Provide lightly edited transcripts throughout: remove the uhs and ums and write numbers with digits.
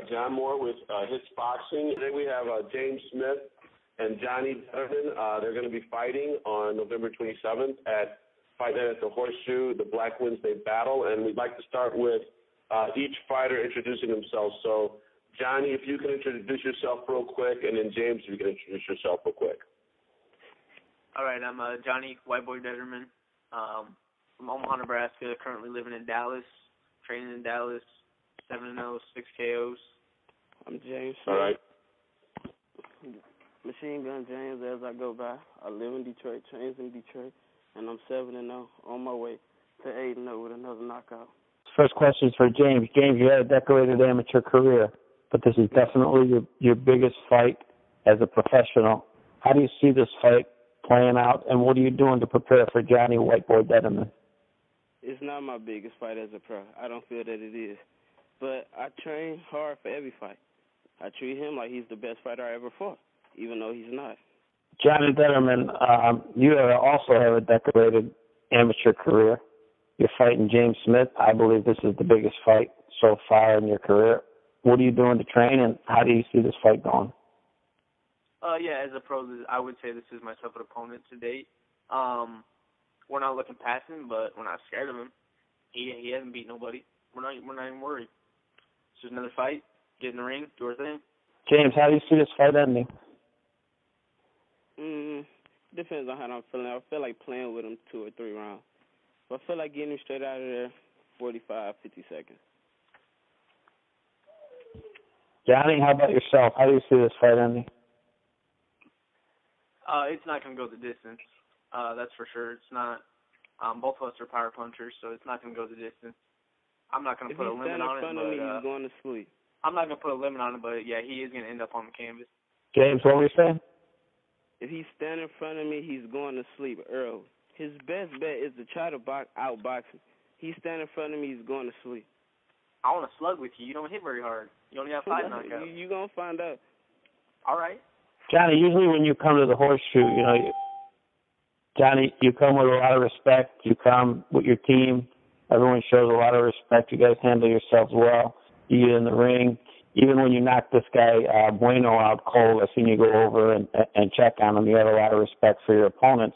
John Moore with Hitz Boxing. Today we have James Smith and Johnny Determan. They're going to be fighting on November 27th at Fight Night at the Horseshoe, the Black Wednesday Battle. And we'd like to start with each fighter introducing themselves. So, Johnny, if you can introduce yourself real quick, and then James, if you can introduce yourself real quick. All right, I'm Johnny Wite Boi Determan from Omaha, Nebraska, currently living in Dallas, training in Dallas, 7-0, 6 KOs. I'm James. All right. Machine Gun James, as I go by. I live in Detroit, trains in Detroit, and I'm 7-0 on my way to 8-0 with another knockout. First question is for James. James, you had a decorated amateur career, but this is definitely your biggest fight as a professional. How do you see this fight playing out, and what are you doing to prepare for Johnny Wite Boi Determan? It's not my biggest fight as a pro. I don't feel that it is. But I train hard for every fight. I treat him like he's the best fighter I ever fought, even though he's not. Johnny Determan, you also have a decorated amateur career. You're fighting James Smith. I believe this is the biggest fight so far in your career. What are you doing to train, and how do you see this fight going? Yeah, as a pro, I would say this is my toughest opponent to date. We're not looking past him, but we're not scared of him. He hasn't beat nobody. We're not even worried. It's just another fight. Get in the ring, do our thing. James, how do you see this fight ending? Depends on how I'm feeling. I feel like playing with him 2 or 3 rounds. But I feel like getting him straight out of there 45, 50 seconds. Johnny, how about yourself? How do you see this fight ending? It's not going to go the distance. That's for sure. It's not. Both of us are power punchers, so it's not going to go the distance. I'm not going to put a limit on it. If he's standing in front of me, he's going to sleep. I'm not going to put a limit on it, but, yeah, he is going to end up on the canvas. James, what were you saying? If he's standing in front of me, he's going to sleep early. His best bet is to try to outbox him. He's standing in front of me, he's going to sleep. I want to slug with you. You don't hit very hard. You only have 5 knockouts. You're going to find out. All right. Johnny, usually when you come to the Horseshoe, Johnny, you come with a lot of respect. You come with your team. Everyone shows a lot of respect. You guys handle yourselves well. You get in the ring. Even when you knock this guy Bueno out cold, I've seen you go over and check on him. You have a lot of respect for your opponents.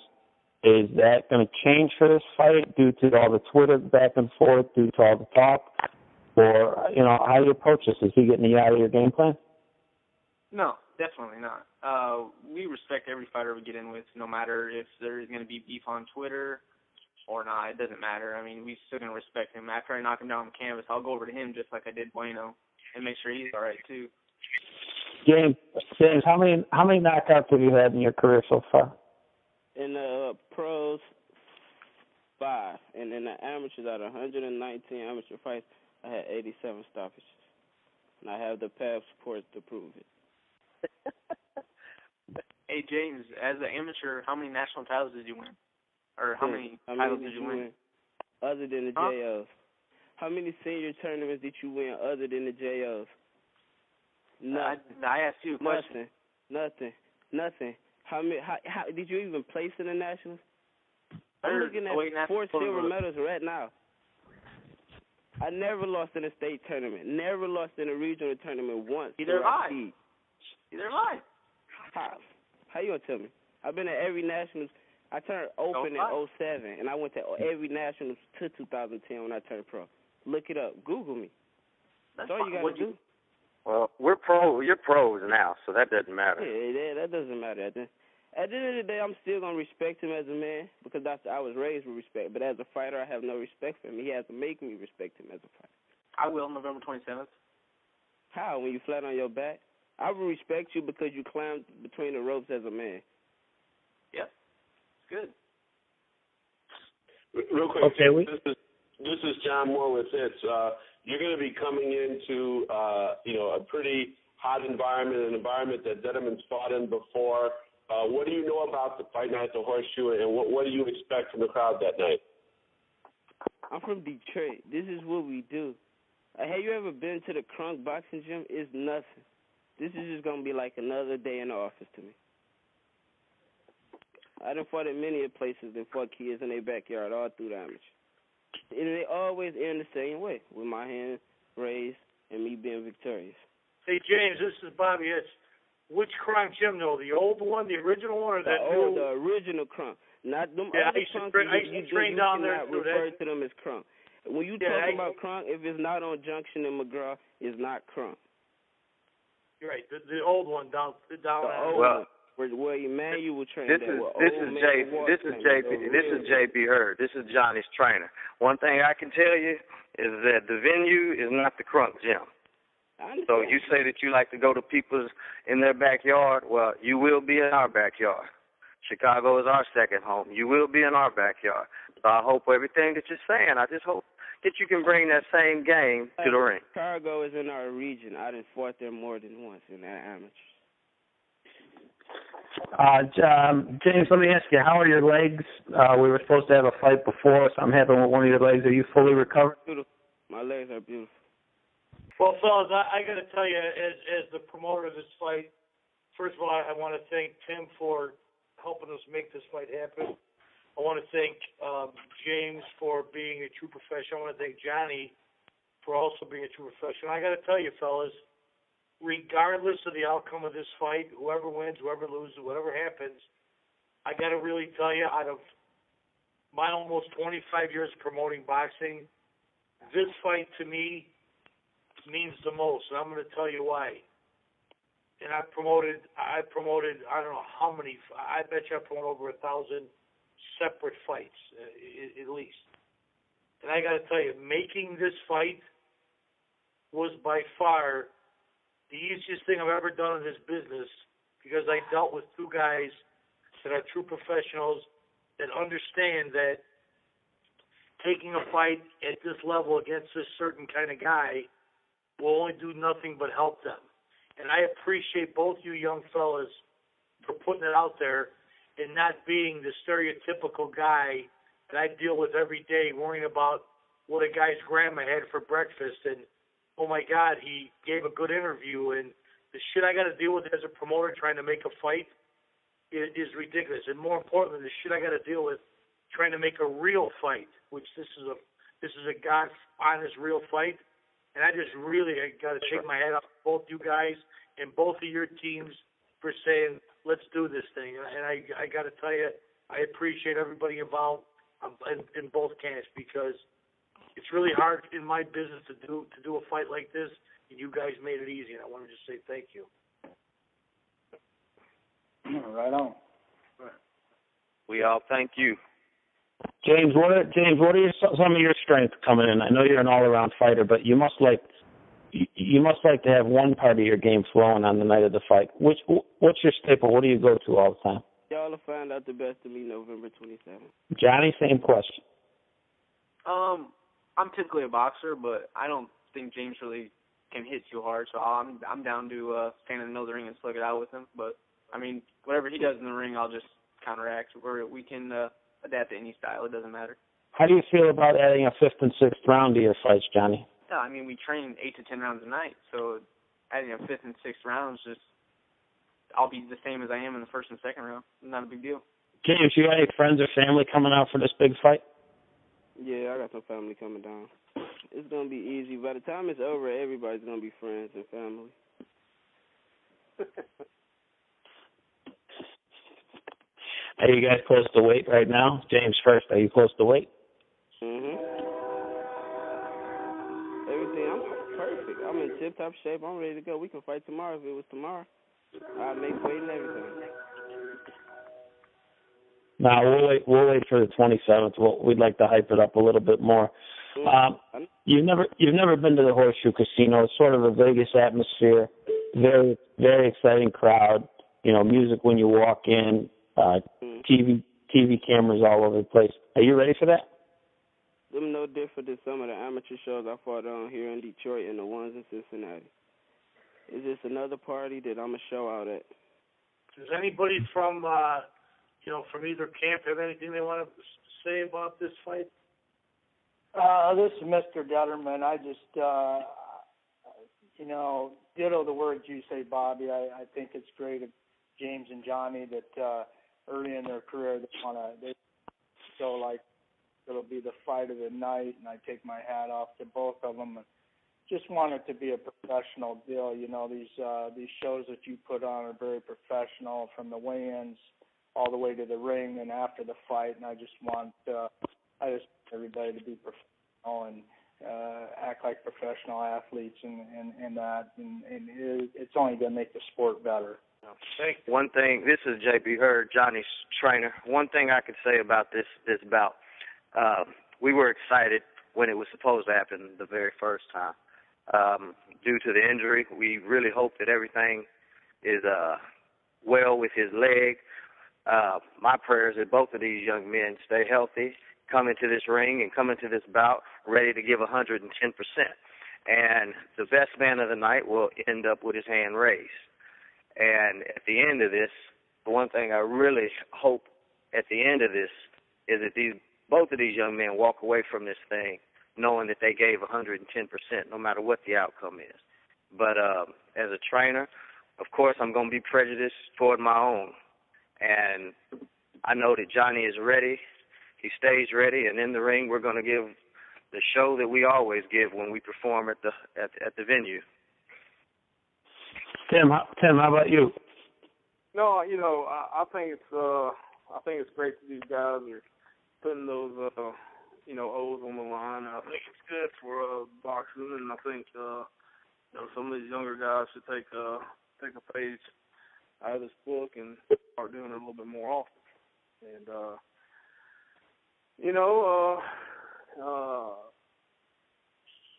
Is that going to change for this fight due to all the Twitter back and forth, due to all the talk? Or, how do you approach this? Is he getting you out of your game plan? No, definitely not. We respect every fighter we get in with, no matter if there's going to be beef on Twitter or not. It doesn't matter. I mean, we still going to respect him. After I knock him down on the canvas, I'll go over to him just like I did Bueno and make sure he's all right, too. James, how many knockouts have you had in your career so far? In the pros, 5. And in the amateurs, out of 119 amateur fights, I had 87 stoppages. And I have the passports to prove it. Hey, James, as an amateur, how many national titles did you win? Or how many titles did you win? Other than the JOs. How many senior tournaments did you win other than the JOs? Nothing. I asked you a question. Nothing. How did you even place in the nationals? I'm looking at 4 silver medals right now. I never lost in a state tournament. Never lost in a regional tournament once. Either have I. How you gonna tell me? I've been at every nationals. I turned open in 07, and I went to every nationals to 2010 when I turned pro. Look it up. Google me. That's all you gotta do. Well, we're pro. You're pros now, so that doesn't matter. Yeah, that doesn't matter. At the end of the day, I'm still gonna respect him as a man because I was raised with respect. But as a fighter, I have no respect for him. He has to make me respect him as a fighter. I will, November 27th. How? When you flat on your back? I will respect you because you climbed between the ropes as a man. Yep. Good. Real quick, okay, this is John Moore with Hitz. You're going to be coming into a pretty hot environment, an environment that Determan's fought in before. What do you know about the Fight Night at the Horseshoe, and what do you expect from the crowd that night? I'm from Detroit. This is what we do. Have you ever been to the Crunk Boxing Gym? It's nothing. This is just going to be like another day in the office to me. I done fought in many places that fought kids in their backyard all through the amateur. And they always end the same way, with my hand raised and me being victorious. Hey, James, this is Bobby. It's which Kronk gym, though? The old one, the original one, or that new? The original Kronk. Not them yeah, other Kronk. I used to train down there. You refer to them as Kronk. When you talk about Kronk, if it's not on Junction in McGraw, it's not Kronk. You're right. The old one down. The old one. Where Emmanuel trained. This is JP Hurd. This is Johnny's trainer. One thing I can tell you is that the venue is not the Kronk gym. So you say that you like to go to people's in their backyard. Well, you will be in our backyard. Chicago is our second home. You will be in our backyard. So I hope everything that you're saying, I just hope that you can bring that same game to the ring. Chicago is in our region. I done fought there more than once in that amateur. James, let me ask you, how are your legs? We were supposed to have a fight before. Something happened with one of your legs. Are you fully recovered? Beautiful. My legs are beautiful. Well, fellas, I got to tell you, as the promoter of this fight, first of all, I want to thank Tim for helping us make this fight happen. I want to thank James for being a true professional. I want to thank Johnny for also being a true professional. I got to tell you, fellas, regardless of the outcome of this fight, whoever wins, whoever loses, whatever happens, I got to really tell you, out of my almost 25 years promoting boxing, this fight to me means the most, and I'm going to tell you why. And I promoted, I don't know how many, I bet you I promoted over 1,000 separate fights, at least. And I got to tell you, making this fight was by far the easiest thing I've ever done in this business, because I dealt with two guys that are true professionals that understand that taking a fight at this level against this certain kind of guy will only do nothing but help them. And I appreciate both you young fellas for putting it out there and not being the stereotypical guy that I deal with every day, worrying about what a guy's grandma had for breakfast and, oh my God, he gave a good interview, and the shit I got to deal with as a promoter trying to make a fight is ridiculous. And more importantly, the shit I got to deal with trying to make a real fight, which this is a God's honest real fight. And I just really got to take my hat off to both you guys and both of your teams for saying, let's do this thing. And I got to tell you, I appreciate everybody involved in both camps, because it's really hard in my business to do a fight like this, and you guys made it easy, and I want to just say thank you. Right on. We all thank you. James, what are some of your strengths coming in? I know you're an all-around fighter, but you must like to have one part of your game flowing on the night of the fight. What's your staple? What do you go to all the time? Y'all will find out the best of me November 27th. Johnny, same question. I'm typically a boxer, but I don't think James really can hit too hard, so I'm down to stand in the middle of the ring and slug it out with him. But I mean, whatever he does in the ring, I'll just counteract. We can adapt to any style. It doesn't matter. How do you feel about adding a 5th and 6th round to your fights, Johnny? Yeah, I mean, we train 8 to 10 rounds a night, so adding a 5th and 6th rounds, I'll be the same as I am in the 1st and 2nd round. Not a big deal. James, you got any friends or family coming out for this big fight? Yeah, I got some family coming down. It's going to be easy. By the time it's over, everybody's going to be friends and family. Are you guys close to weight right now? James first, are you close to weight? Mm-hmm. Everything, I'm perfect. I'm in tip-top shape. I'm ready to go. We can fight tomorrow if it was tomorrow. I'd make weight and everything. No, we'll wait for the 27th. We'd like to hype it up a little bit more. You've never been to the Horseshoe Casino. It's sort of a Vegas atmosphere. Very, very exciting crowd. You know, music when you walk in. TV cameras all over the place. Are you ready for that? I'm no different than some of the amateur shows I fought on here in Detroit and the ones in Cincinnati. It's just another party that I'm going to show out at. Does anybody from either camp have anything they want to say about this fight? This is Mr. Determan. I just, ditto the words you say, Bobby. I think it's great of James and Johnny that early in their career they feel like it'll be the fight of the night, and I take my hat off to both of them. And just want it to be a professional deal. You know, these shows that you put on are very professional, from the weigh-ins all the way to the ring and after the fight. And I just want everybody to be professional and act like professional athletes and that. And it's only going to make the sport better. One thing, this is JP Hurd, Johnny's trainer. One thing I could say about this bout, we were excited when it was supposed to happen the very first time. Due to the injury, we really hope that everything is well with his leg. My prayers that both of these young men stay healthy, come into this ring and come into this bout ready to give 110%. And the best man of the night will end up with his hand raised. And at the end of this, the one thing I really hope at the end of this is that both of these young men walk away from this thing knowing that they gave 110%, no matter what the outcome is. But as a trainer, of course, I'm going to be prejudiced toward my own. And I know that Johnny is ready. He stays ready, and in the ring, we're going to give the show that we always give when we perform at the venue. Tim, how about you? No, you know, I think it's great that these guys are putting those O's on the line. I think it's good for boxing, and I think some of these younger guys should take a page out of this book and start doing it a little bit more often. And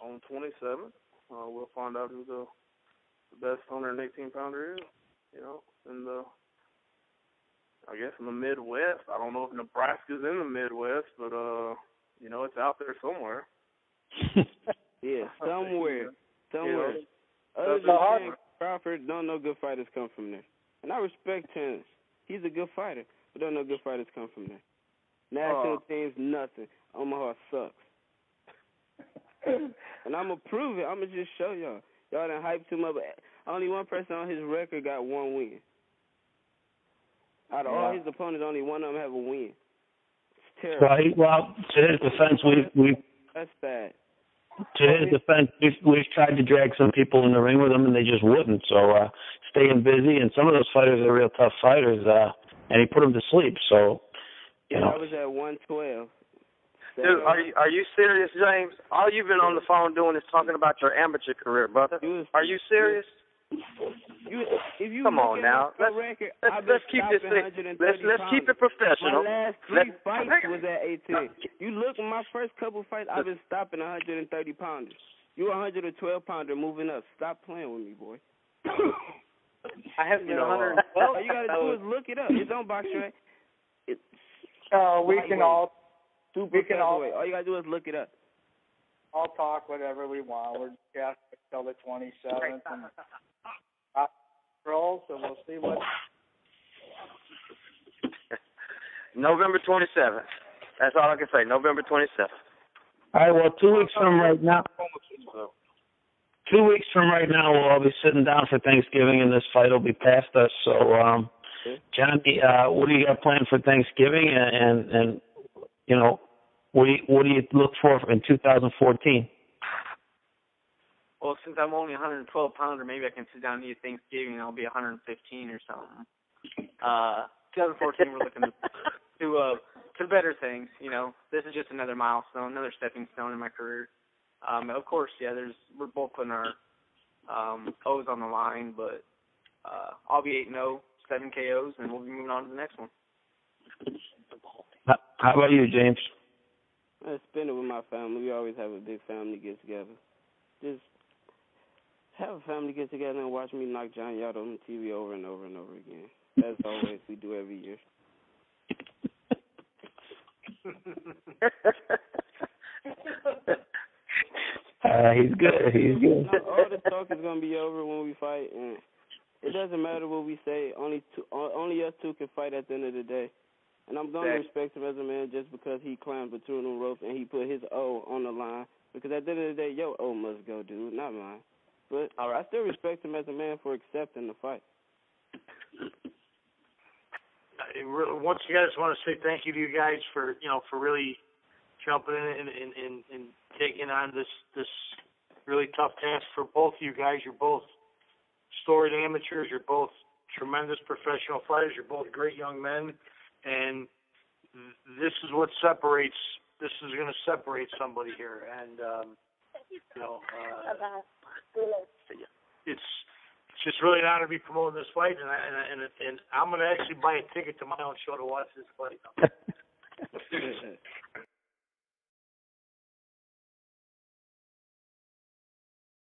on the 27th, we'll find out who the best 118-pounder is. And I guess in the Midwest. I don't know if Nebraska's in the Midwest, but it's out there somewhere. Yeah, somewhere. Other than Terrence Crawford, don't know good fighters come from there. And I respect Terrence. He's a good fighter, but don't know good fighters come from there. National teams, nothing. Omaha sucks. And I'm going to prove it. I'm going to just show y'all. Y'all done hyped him up. Only one person on his record got one win. Out of all his opponents, only one of them have a win. It's terrible. Right. Well, to his defense, that's bad. To his defense, we've tried to drag some people in the ring with him, and they just wouldn't. So staying busy, and some of those fighters are real tough fighters, and he put them to sleep. So, I was at 112. Dude, are you serious, James? All you've been on the phone doing is talking about your amateur career, brother. Are you serious? Come on now. Let's keep this thing. Let's keep it professional. My last 3 fights was at 18. You look at my first couple fights, I've been stopping 130 pounders. You 112 pounder moving up. Stop playing with me, boy. I haven't been 112. All you gotta do is look it up. It's on BoxRec. We can all all you gotta do is look it up. I'll talk whatever we want. We're just till the 27th and roll, so we'll see what. November 27th. That's all I can say. November 27th. All right. Well, 2 weeks from right now. 2 weeks from right now, we'll all be sitting down for Thanksgiving, and this fight will be past us. So, Johnny, what do you got planned for Thanksgiving? And what do you look for in 2014? Well, since I'm only a 112-pounder, maybe I can sit down and eat Thanksgiving, and I'll be 115 or something. 2014, we're looking to better things. This is just another milestone, another stepping stone in my career. Of course, we're both putting our O's on the line, but I'll be 8-0, 7 KOs, and we'll be moving on to the next one. How about you, James? I spend it with my family. We always have a big family get-together. Just have a family get-together and watch me knock Johnny out on the TV over and over and over again. As always, we do every year. He's good. All the talk is going to be over when we fight, and it doesn't matter what we say. Only us two can fight at the end of the day. And I'm going to respect him as a man just because he climbed between them ropes and he put his O on the line. Because at the end of the day, your O must go, dude, not mine. But I still respect him as a man for accepting the fight. Once again, I just want to say thank you to you guys for really jumping in and taking on this really tough task for both of you guys. You're both storied amateurs. You're both tremendous professional fighters. You're both great young men, and this is what separates. This is going to separate somebody here, and it's just really an honor to be promoting this fight, and I'm going to actually buy a ticket to my own show to watch this fight.